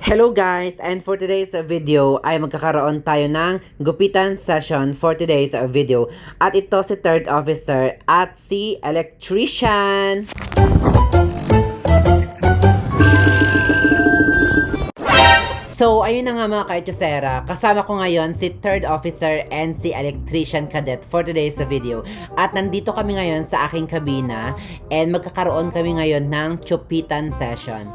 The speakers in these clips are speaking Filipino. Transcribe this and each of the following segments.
Hello guys, and for today's video ay magkakaroon tayo ng gupitan session for today's video. At ito si third officer at si electrician. So, ayun na nga mga ka-etusera, kasama ko ngayon si third officer and si electrician cadet for today's video. At nandito kami ngayon sa aking kabina and magkakaroon kami ngayon ng chupitan session.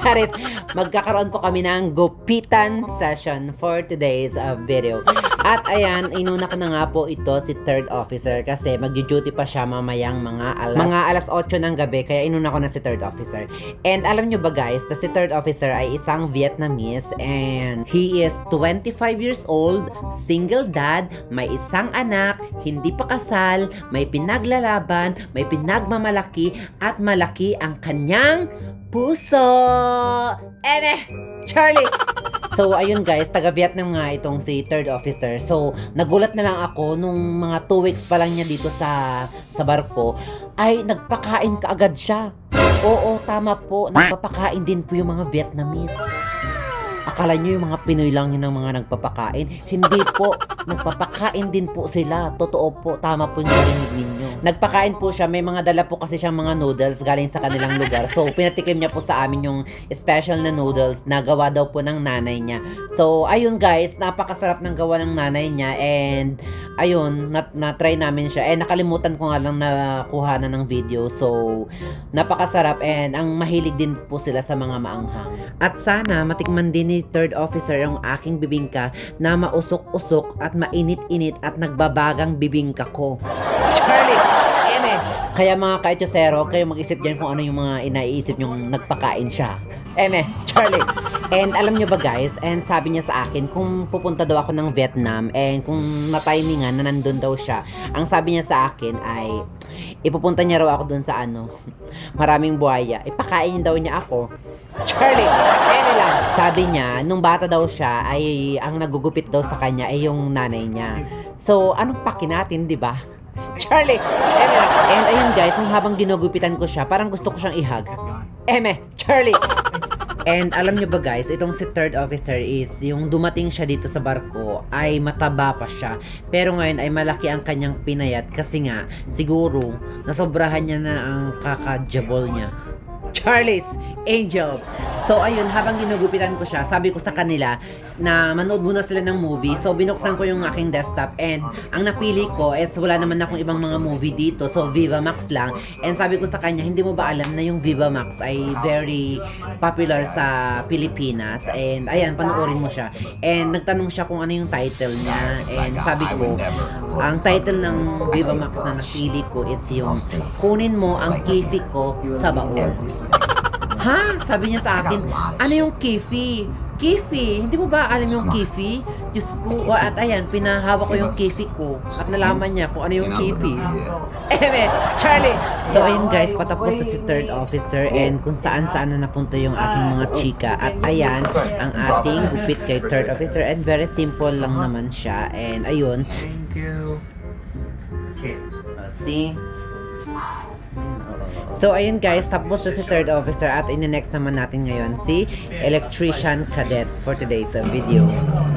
Charis, magkakaroon po kami ng gupitan session for today's video. At ayan, inuna ko na nga po ito si third officer kasi mag-duty pa siya mamayang mga alas 8 ng gabi, kaya inuna ko na si third officer. And alam nyo ba guys, na si third officer ay isang Vietnamese and he is 25 years old, single dad, may isang anak, hindi pa kasal, may pinaglalaban, may pinagmamalaki, at malaki ang kanyang puso! Charlie! So, ayun guys, taga-Vietnam nga itong si third officer. So, nagulat na lang ako nung mga 2 weeks pa lang niya dito sa barko, ay nagpakain kaagad siya. Oo, tama po, nagpapakain din po yung mga Vietnamese. Akala nyo yung mga Pinoy lang yun ang mga nagpapakain? Hindi po, nagpapakain din po sila. Totoo po, tama po yung narinig ninyo. Nagpakain po siya, may mga dala po kasi siyang mga noodles galing sa kanilang lugar. So, pinatikim niya po sa amin yung special na noodles na gawa daw po ng nanay niya. So, ayun guys, napakasarap ng gawa ng nanay niya and ayun, na-try namin siya. Eh, nakalimutan ko nga lang na kuhanan ng video. So, napakasarap and ang mahilig din po sila sa mga maanghang. At sana, matikman din ni third officer yung aking bibingka na mausok-usok at mainit-init at nagbabagang bibingka ko. Charlie! Kaya mga ka-etusero, kayo mag-isip dyan kung ano yung mga inaiisip yung nagpakain siya. Charlie! And alam nyo ba guys, and sabi niya sa akin kung pupunta daw ako ng Vietnam and kung matimingan na nandun daw siya, ang sabi niya sa akin ay ipupunta niya raw ako dun sa maraming buhaya. Ipakain daw niya ako. Charlie! Lang. Sabi niya, nung bata daw siya ay ang nagugupit daw sa kanya ay yung nanay niya. So, anong paki natin, di ba? Charlie! And ayun guys, habang ginugupitan ko siya, parang gusto ko siyang ihag. Charlie! And alam niyo ba guys, itong si third officer is, yung dumating siya dito sa barko, ay mataba pa siya. Pero ngayon ay malaki ang kanyang pinayat kasi nga, siguro, nasobrahan niya na ang kakajabol niya. Charlie's Angel. So ayun, habang ginugupitan ko siya, sabi ko sa kanila na manood muna sila ng movie. So binuksan ko yung aking desktop and ang napili ko is wala naman akong ibang mga movie dito. So Viva Max lang. And sabi ko sa kanya, hindi mo ba alam na yung Viva Max ay very popular sa Pilipinas? And ayan, panoorin mo siya. And nagtanong siya kung ano yung title niya. And sabi ko, ang title ng Viva Max na napili ko, it's yung Kunin Mo Ang Kifi Ko sa Baon. Ha? Sabi niya sa akin, ano yung kifi? Kifi? Hindi mo ba alam yung kifi? Diyos ko, at ayan, pinahawak ko yung kifi ko. At nalaman niya kung ano yung kifi. Charlie! So ayun guys, patapos na si third officer and kung saan-saan na napunta yung ating mga chika. At ayan, ang ating gupit kay third officer and very simple lang naman siya. And ayun. Thank you. Kids. See? So ayun guys, tapos na si third officer at in-next naman natin ngayon si electrician cadet for today's video.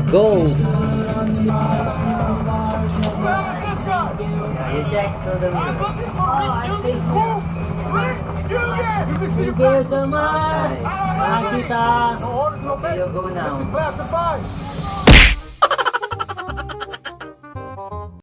Go! You check to the Thank you so much. Kita. You go now.